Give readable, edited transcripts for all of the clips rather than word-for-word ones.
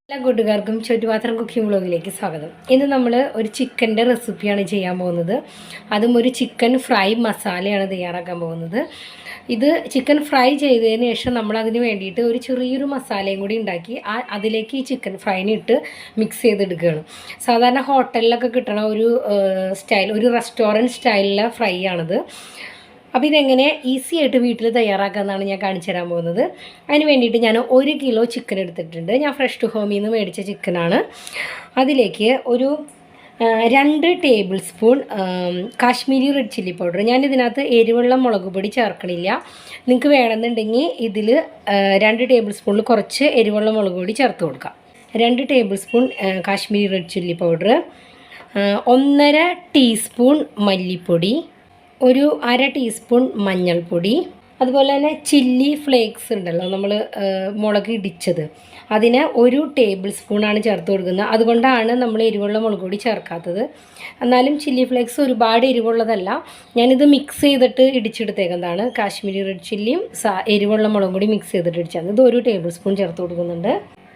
എല്ലാ കൂട്ടുകാർക്കും ചുറ്റുപാത്രം കുക്കിംഗ് വ്ളോഗിലേക്ക് സ്വാഗതം. ഇന്ന് നമ്മൾ ഒരു ചിക്കൻ്റെ റെസിപ്പിയാണ് ചെയ്യാൻ പോകുന്നത്. അതും ഒരു ചിക്കൻ ഫ്രൈ മസാലയാണ് തയ്യാറാക്കാൻ പോകുന്നത്. ഇത് ചിക്കൻ ഫ്രൈ ചെയ്തതിന് ശേഷം നമ്മൾ അതിന് വേണ്ടിയിട്ട് ഒരു ചെറിയൊരു മസാലയും കൂടി ഉണ്ടാക്കി അതിലേക്ക് ഈ ചിക്കൻ ഫ്രൈനെ ഇട്ട് മിക്സ് ചെയ്തെടുക്കുകയാണ്. സാധാരണ ഹോട്ടലിലൊക്കെ കിട്ടണ ഒരു സ്റ്റൈൽ, ഒരു റെസ്റ്റോറൻറ്റ് സ്റ്റൈലിലെ ഫ്രൈ ആണിത്. അപ്പോൾ ഇതെങ്ങനെ ഈസി ആയിട്ട് വീട്ടിൽ തയ്യാറാക്കാമെന്നാണ് ഞാൻ കാണിച്ചു തരാൻ പോകുന്നത്. അതിന് വേണ്ടിയിട്ട് ഞാൻ 1 കിലോ ചിക്കൻ എടുത്തിട്ടുണ്ട്. ഞാൻ ഫ്രഷ് ടു ഹോമിൽ നിന്ന് മേടിച്ച ചിക്കനാണ്. അതിലേക്ക് ഒരു 2 table spoon Kashmiri red chilli powder. ഞാൻ ഇതിനകത്ത് എരിവുള്ള മുളക് പൊടി ചേർക്കണില്ല. നിങ്ങൾക്ക് വേണമെന്നുണ്ടെങ്കിൽ ഇതിൽ 2 ടേബിൾ സ്പൂണിൽ കുറച്ച് എരിവുള്ള മുളക് പൊടി ചേർത്ത് കൊടുക്കാം. 2 table spoon Kashmiri red chilli powder, 1.5 teaspoon മല്ലിപ്പൊടി, ഒരു 1/2 ടീസ്പൂൺ മഞ്ഞൾപ്പൊടി, അതുപോലെ തന്നെ ചില്ലി ഫ്ലേക്സ് ഉണ്ടല്ലോ, നമ്മൾ മുളക് ഇടിച്ചത്, അതിന് 1 ടേബിൾ സ്പൂണാണ് ചേർത്ത് കൊടുക്കുന്നത്. അതുകൊണ്ടാണ് നമ്മൾ എരിവുള്ള മുളക് പൊടി ചേർക്കാത്തത്. എന്നാലും ചില്ലി ഫ്ലേക്സ് ഒരുപാട് എരിവുള്ളതല്ല. ഞാനിത് മിക്സ് ചെയ്തിട്ട് ഇടിച്ചെടുത്തേക്കുന്നതാണ്. കാശ്മീരി റെഡ് ചില്ലിയും എരിവുള്ള മുളക് പൊടി മിക്സ് ചെയ്തിട്ട് ഇടിച്ചത്. ഇത് 1 ടേബിൾ സ്പൂൺ ചേർത്ത് കൊടുക്കുന്നുണ്ട്.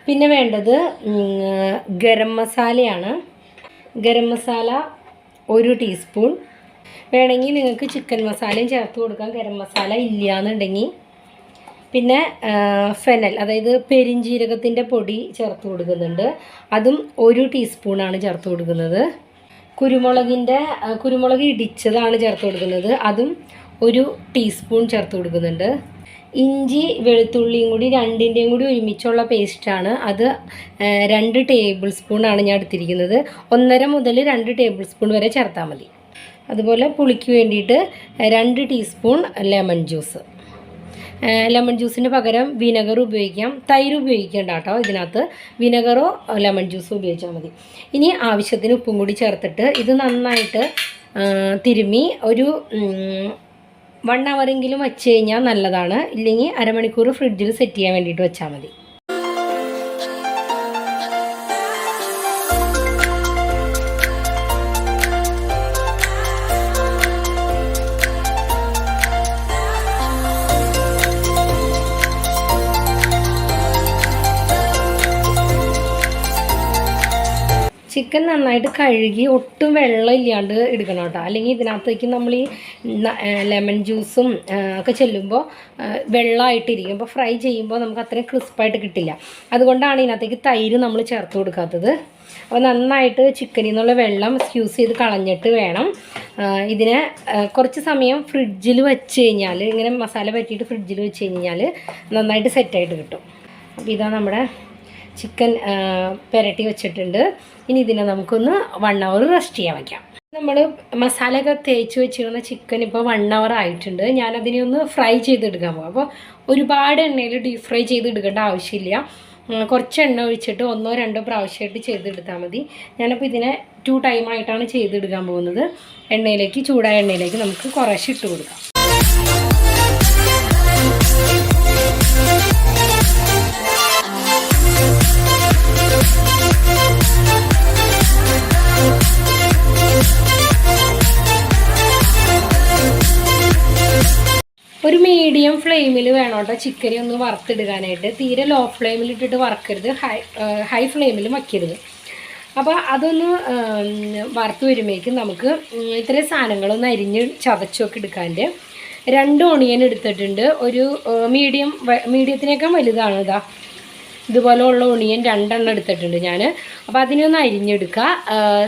പിന്നെ വേണ്ടത് ഗരം മസാലയാണ്. ഗരം മസാല 1 ടീസ്പൂൺ. വേണമെങ്കിൽ നിങ്ങൾക്ക് ചിക്കൻ മസാലയും ചേർത്ത് കൊടുക്കാം, ഗരം മസാല ഇല്ലയെന്നുണ്ടെങ്കിൽ. പിന്നെ ഫെനൽ, അതായത് പെരിഞ്ജീരകത്തിൻ്റെ പൊടി ചേർത്ത് കൊടുക്കുന്നുണ്ട്. അതും 1 ടീസ്പൂണാണ് ചേർത്ത് കൊടുക്കുന്നത്. കുരുമുളക് ഇടിച്ചതാണ് ചേർത്ത് കൊടുക്കുന്നത്. അതും 1 ടീസ്പൂൺ ചേർത്ത് കൊടുക്കുന്നുണ്ട്. ഇഞ്ചി വെളുത്തുള്ളിയും കൂടി രണ്ടിൻ്റെയും കൂടി ഒരുമിച്ചുള്ള പേസ്റ്റാണ്. അത് 2 ടേബിൾ സ്പൂണാണ് ഞാൻ എടുത്തിരിക്കുന്നത്. 1.5 മുതൽ 2 ടേബിൾ സ്പൂൺ വരെ ചേർത്താൽ മതി. അതുപോലെ പുളിക്ക് വേണ്ടിയിട്ട് 2 ടീസ്പൂൺ ലെമൺ ജ്യൂസ്. ലെമൺ ജ്യൂസിന് പകരം വിനെഗർ ഉപയോഗിക്കാം. തൈര് ഉപയോഗിക്കേണ്ട കേട്ടോ. ഇതിനകത്ത് വിനെഗറോ ലെമൺ ജ്യൂസോ ഉപയോഗിച്ചാൽ മതി. ഇനി ആവശ്യത്തിന് ഉപ്പും കൂടി ചേർത്തിട്ട് ഇത് നന്നായിട്ട് തിരുമ്മി ഒരു 1 ഹവറെങ്കിലും വെച്ച് കഴിഞ്ഞാൽ നല്ലതാണ്. ഇല്ലെങ്കിൽ അരമണിക്കൂർ ഫ്രിഡ്ജിൽ സെറ്റ് ചെയ്യാൻ വേണ്ടിയിട്ട് വെച്ചാൽ മതി. ചിക്കൻ നന്നായിട്ട് കഴുകി ഒട്ടും വെള്ളം ഇല്ലാണ്ട് എടുക്കണം കേട്ടോ. അല്ലെങ്കിൽ ഇതിനകത്തേക്ക് നമ്മൾ ഈ ലെമൺ ജ്യൂസും ഒക്കെ ചെല്ലുമ്പോൾ വെള്ളമായിട്ടിരിക്കും. അപ്പോൾ ഫ്രൈ ചെയ്യുമ്പോൾ നമുക്ക് അത്രയും ക്രിസ്പായിട്ട് കിട്ടില്ല. അതുകൊണ്ടാണ് ഇതിനകത്തേക്ക് തൈര് നമ്മൾ ചേർത്ത് കൊടുക്കാത്തത്. അപ്പോൾ നന്നായിട്ട് ചിക്കനിൽ നിന്നുള്ള വെള്ളം സ്ക്യൂസ് ചെയ്ത് കളഞ്ഞിട്ട് വേണം ഇതിനെ കുറച്ച് സമയം ഫ്രിഡ്ജിൽ വെച്ച് കഴിഞ്ഞാൽ, ഇങ്ങനെ മസാല പറ്റിയിട്ട് ഫ്രിഡ്ജിൽ വെച്ച് കഴിഞ്ഞാൽ നന്നായിട്ട് സെറ്റായിട്ട് കിട്ടും. അപ്പോൾ ഇതാ നമ്മുടെ ചിക്കൻ പുരട്ടി വെച്ചിട്ടുണ്ട്. ഇനി ഇതിനെ നമുക്കൊന്ന് 1 ഹവർ റെസ്റ്റ് ചെയ്യാൻ വയ്ക്കാം. നമ്മൾ മസാലയൊക്കെ തേച്ച് വെച്ചിരുന്ന ചിക്കൻ ഇപ്പോൾ 1 ഹവർ ആയിട്ടുണ്ട്. ഞാനതിനെ ഒന്ന് ഫ്രൈ ചെയ്തെടുക്കാൻ പോകും. അപ്പോൾ ഒരുപാട് എണ്ണയിൽ ഡീപ് ഫ്രൈ ചെയ്തെടുക്കേണ്ട ആവശ്യമില്ല. കുറച്ച് എണ്ണ ഒഴിച്ചിട്ട് 1-2 പ്രാവശ്യമായിട്ട് ചെയ്തെടുത്താൽ മതി. ഞാനപ്പോൾ ഇതിനെ 2 ടൈമായിട്ടാണ് ചെയ്തെടുക്കാൻ പോകുന്നത്. ചൂടായ എണ്ണയിലേക്ക് നമുക്ക് കുറേശ്ശെ ഇട്ട് കൊടുക്കാം. ഒരു മീഡിയം ഫ്ലെയിമിൽ വേണം കേട്ടോ ചിക്കനെ ഒന്ന് വറുത്തെടുക്കാനായിട്ട്. തീരെ ലോ ഫ്ലെയിമിൽ ഇട്ടിട്ട് വറക്കരുത്, ഹൈ ഫ്ലെയിമിലും വയ്ക്കരുത്. അപ്പോൾ അതൊന്ന് വറുത്ത് വരുമ്പോഴേക്കും നമുക്ക് ഇത്രയും സാധനങ്ങളൊന്ന് അരിഞ്ഞ് ചതച്ചൊക്കെ എടുക്കാണ്ട് 2 ഓണിയൻ എടുത്തിട്ടുണ്ട്. ഒരു മീഡിയത്തിനേക്കാൾ വലുതാണ് ഇതാ. ഇതുപോലെ ഉള്ള ഓണിയൻ 2 എണ്ണം എടുത്തിട്ടുണ്ട് ഞാൻ. അപ്പോൾ അതിനൊന്ന് അരിഞ്ഞെടുക്കുക,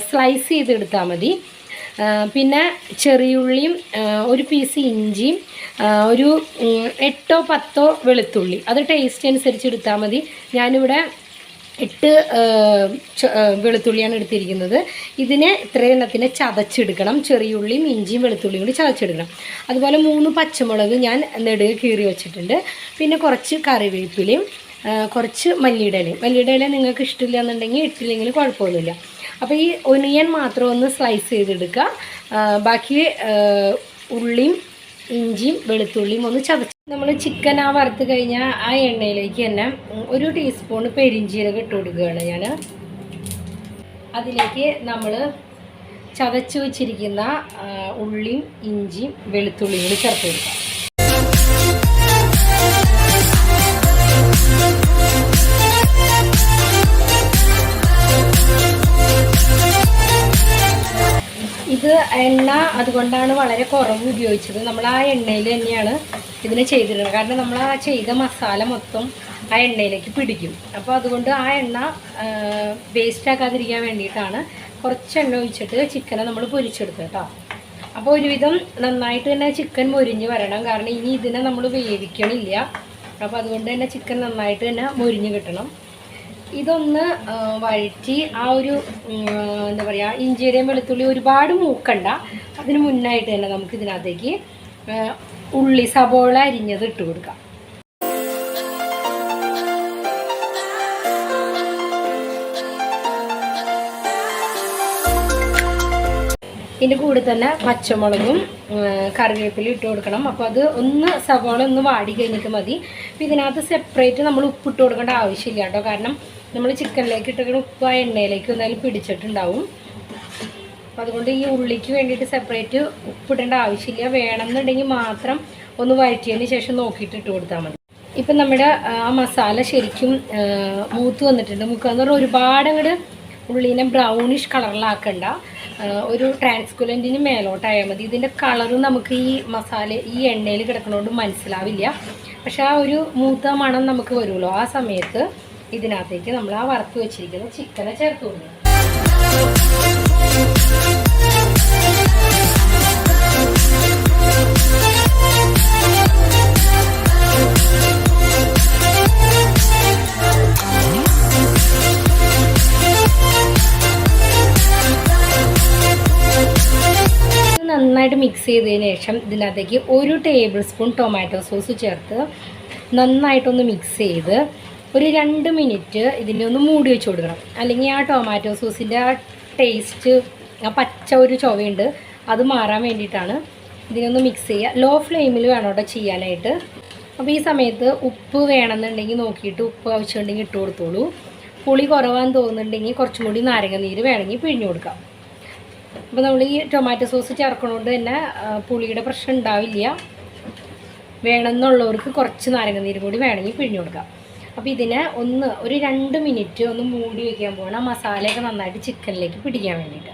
സ്ലൈസ് ചെയ്തെടുത്താൽ മതി. പിന്നെ ചെറിയുള്ളിയും 1 പീസ് ഇഞ്ചിയും ഒരു 8-10 വെളുത്തുള്ളി, അത് ടേസ്റ്റ് അനുസരിച്ച് എടുത്താൽ മതി. ഞാനിവിടെ 8 വെളുത്തുള്ളിയാണ് എടുത്തിരിക്കുന്നത്. ഇതിനെ ഇത്രയും എണ്ണത്തിനെ ചതച്ചെടുക്കണം. ചെറിയുള്ളിയും ഇഞ്ചിയും വെളുത്തുള്ളിയും കൂടി ചതച്ചെടുക്കണം. അതുപോലെ 3 പച്ചമുളക് ഞാൻ നെടുകെ കീറി വെച്ചിട്ടുണ്ട്. പിന്നെ കുറച്ച് കറിവേപ്പിലയും കുറച്ച് മല്ലിയുടെ ഇല നിങ്ങൾക്ക് ഇഷ്ടമില്ല എന്നുണ്ടെങ്കിൽ ഇട്ടില്ലെങ്കിൽ കുഴപ്പമൊന്നുമില്ല. അപ്പോൾ ഈ ഒനിയൻ മാത്രം ഒന്ന് സ്ലൈസ് ചെയ്തെടുക്കുക. ബാക്കി ഉള്ളിയും ഇഞ്ചിയും വെളുത്തുള്ളിയും ഒന്ന് ചതച്ച് നമ്മൾ ചിക്കൻ വറുത്ത് കഴിഞ്ഞാൽ ആ എണ്ണയിലേക്ക് തന്നെ 1 ടീസ്പൂൺ പെരിഞ്ജീരകം ഇട്ട് കൊടുക്കുകയാണ് ഞാൻ. അതിലേക്ക് നമ്മൾ ചതച്ച് വെച്ചിരിക്കുന്ന ഉള്ളിയും ഇഞ്ചിയും വെളുത്തുള്ളിയും കൂടി ചേർത്ത് കൊടുക്കുക. ഇത് എണ്ണ അതുകൊണ്ടാണ് വളരെ കുറവ് ഉപയോഗിച്ചത്. നമ്മൾ ആ എണ്ണയിൽ തന്നെയാണ് ഇതിനെ ചെയ്തിരുന്നത്. കാരണം നമ്മൾ ആ ചെയ്ത മസാല മൊത്തം ആ എണ്ണയിലേക്ക് പിടിക്കും. അപ്പോൾ അതുകൊണ്ട് ആ എണ്ണ വേസ്റ്റ് ആക്കാതിരിക്കാൻ വേണ്ടിയിട്ടാണ് കുറച്ച് എണ്ണ ഒഴിച്ചിട്ട് ചിക്കനെ നമ്മൾ പൊരിച്ചെടുത്തത് കേട്ടോ. അപ്പോൾ ഒരുവിധം നന്നായിട്ട് തന്നെ ചിക്കൻ മൊരിഞ്ഞ് വരണം. കാരണം ഇനി ഇതിനെ നമ്മൾ വേവിക്കണില്ല. അപ്പോൾ അതുകൊണ്ട് തന്നെ ചിക്കൻ നന്നായിട്ട് തന്നെ മൊരിഞ്ഞ് കിട്ടണം. ഇതൊന്ന് വഴറ്റി ആ ഒരു എന്താ പറയുക, ഇഞ്ചിയുടെയും വെളുത്തുള്ളി ഒരുപാട് മൂക്കണ്ട. അതിന് മുന്നായിട്ട് തന്നെ നമുക്ക് ഇതിനകത്തേക്ക് ഉള്ളി സബോള അരിഞ്ഞത് ഇട്ട് കൊടുക്കാം. ഇതിൻ്റെ കൂടെ തന്നെ പച്ചമുളകും കറിവേപ്പിലും ഇട്ട് കൊടുക്കണം. അപ്പോൾ അത് ഒന്ന് സവാള ഒന്ന് വാടി കഴിഞ്ഞിട്ട് മതി. അപ്പോൾ ഇതിനകത്ത് സെപ്പറേറ്റ് നമ്മൾ ഉപ്പിട്ട് കൊടുക്കേണ്ട ആവശ്യമില്ല കേട്ടോ. കാരണം നമ്മൾ ചിക്കനിലേക്ക് ഇട്ടിട്ട് ഉപ്പ് ആ എണ്ണയിലേക്ക് എന്തായാലും പിടിച്ചിട്ടുണ്ടാവും. അപ്പോൾ അതുകൊണ്ട് ഈ ഉള്ളിക്ക് വേണ്ടിയിട്ട് സെപ്പറേറ്റ് ഉപ്പിടേണ്ട ആവശ്യമില്ല. വേണമെന്നുണ്ടെങ്കിൽ മാത്രം ഒന്ന് വഴറ്റിയതിന് ശേഷം നോക്കിയിട്ട് ഇട്ട് കൊടുത്താൽ മതി. ഇപ്പം നമ്മുടെ ആ മസാല ശരിക്കും മൂത്ത് വന്നിട്ടുണ്ട്. മുക്കാന്ന് പറഞ്ഞാൽ ഒരുപാട് അങ്ങോട്ട് ഉള്ളിനെ ബ്രൗണിഷ് കളറിലാക്കണ്ട. ഒരു ട്രാൻസ്കുലൻറ്റിന് മേലോട്ടായാൽ മതി. ഇതിൻ്റെ കളറ് നമുക്ക് ഈ മസാല ഈ എണ്ണയിൽ കിടക്കുന്നതുകൊണ്ട് മനസ്സിലാവില്ല. പക്ഷെ ആ ഒരു മൂത്ത മണം നമുക്ക് വരുമല്ലോ. ആ സമയത്ത് ഇതിനകത്തേക്ക് നമ്മൾ ആ വറുത്ത് വെച്ചിരിക്കുന്ന ചിക്കനെ ചേർത്ത് കൊടുക്കണം. നന്നായിട്ട് മിക്സ് ചെയ്തതിന് ശേഷം ഇതിനകത്തേക്ക് 1 ടേബിൾ സ്പൂൺ ടൊമാറ്റോ സോസ് ചേർത്ത് നന്നായിട്ടൊന്ന് മിക്സ് ചെയ്ത് ഒരു 2 മിനിറ്റ് ഇതിനെ ഒന്ന് മൂടി വെച്ച് കൊടുക്കണം. അല്ലെങ്കിൽ ആ ടൊമാറ്റോ സോസിൻ്റെ ആ ടേസ്റ്റ്, ആ പച്ച ഒരു ചുവയുണ്ട്, അത് മാറാൻ വേണ്ടിയിട്ടാണ്. ഇതിനൊന്ന് മിക്സ് ചെയ്യുക. ലോ ഫ്ലെയിമിൽ വേണം കേട്ടോ ചെയ്യാനായിട്ട്. അപ്പോൾ ഈ സമയത്ത് ഉപ്പ് വേണമെന്നുണ്ടെങ്കിൽ നോക്കിയിട്ട് ഉപ്പ് ആവശ്യമുണ്ടെങ്കിൽ ഇട്ട് കൊടുത്തോളൂ. പുളി കുറവാന്ന് തോന്നുന്നുണ്ടെങ്കിൽ കുറച്ചും കൂടി നാരങ്ങ നീര് വേണമെങ്കിൽ പിഴിഞ്ഞു കൊടുക്കാം. അപ്പോൾ നമ്മൾ ഈ ടൊമാറ്റോ സോസ് ചേർക്കണോണ്ട് തന്നെ പുളിയുടെ പ്രശ്നം ഉണ്ടാവില്ല. വേണമെന്നുള്ളവർക്ക് കുറച്ച് നാരങ്ങ നീര് കൂടി വേണമെങ്കിൽ പിഴിഞ്ഞു കൊടുക്കാം. അപ്പോൾ ഇതിനെ ഒരു 2 മിനിറ്റ് ഒന്ന് മൂടി വയ്ക്കാൻ പോകണം. ആ മസാലയൊക്കെ നന്നായിട്ട് ചിക്കനിലേക്ക് പിടിക്കാൻ വേണ്ടിയിട്ട്.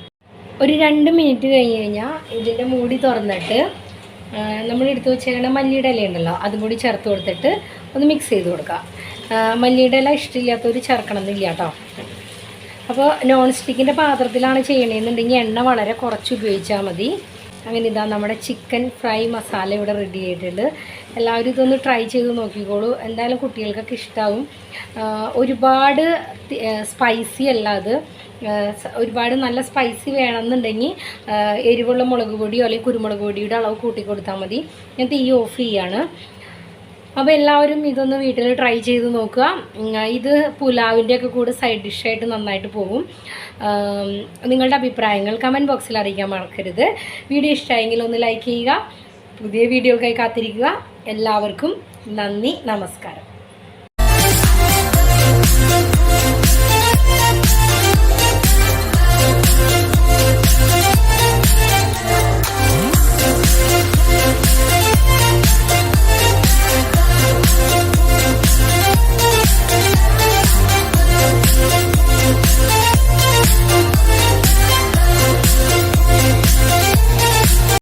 ഒരു 2 മിനിറ്റ് കഴിഞ്ഞ് കഴിഞ്ഞാൽ ഇതിൻ്റെ മൂടി തുറന്നിട്ട് നമ്മൾ എടുത്ത് വെച്ചേക്കണ മല്ലിയുടെ ഇല ഉണ്ടല്ലോ, അതും കൂടി ചേർത്ത് കൊടുത്തിട്ട് ഒന്ന് മിക്സ് ചെയ്ത് കൊടുക്കാം. മല്ലിയുടെ ഇല ഇഷ്ടമില്ലാത്തവർ ചേർക്കണം എന്നില്ല കേട്ടോ. അപ്പോൾ നോൺ സ്റ്റിക്കിൻ്റെ പാത്രത്തിലാണ് ചെയ്യണമെന്നുണ്ടെങ്കിൽ എണ്ണ വളരെ കുറച്ച് ഉപയോഗിച്ചാൽ മതി. അങ്ങനെ ഇതാ നമ്മുടെ ചിക്കൻ ഫ്രൈ മസാല ഇവിടെ റെഡി ആയിട്ടുണ്ട്. എല്ലാവരും ഇതൊന്ന് ട്രൈ ചെയ്ത് നോക്കിക്കോളൂ. എന്തായാലും കുട്ടികൾക്കൊക്കെ ഇഷ്ടമാവും. ഒരുപാട് സ്പൈസി അല്ല അത്. ഒരുപാട് നല്ല സ്പൈസി വേണമെന്നുണ്ടെങ്കിൽ എരിവുള്ള മുളക് പൊടിയോ അല്ലെങ്കിൽ കുരുമുളക് പൊടിയുടെ അളവ് കൂട്ടി കൊടുത്താൽ മതി. ഞാൻ തീ ഓഫ് ചെയ്യാണ്. അപ്പോൾ എല്ലാവരും ഇതൊന്ന് വീട്ടിൽ ട്രൈ ചെയ്ത് നോക്കുക. ഇത് പുലാവിൻ്റെയൊക്കെ കൂടെ സൈഡ് ഡിഷായിട്ട് നന്നായിട്ട് പോകും. നിങ്ങളുടെ അഭിപ്രായങ്ങൾ കമൻറ്റ് ബോക്സിൽ അറിയിക്കാൻ മറക്കരുത്. വീഡിയോ ഇഷ്ടമായെങ്കിൽ ഒന്ന് ലൈക്ക് ചെയ്യുക. പുതിയ വീഡിയോകൾക്കായി കാത്തിരിക്കുക. എല്ലാവർക്കും നന്ദി, നമസ്കാരം.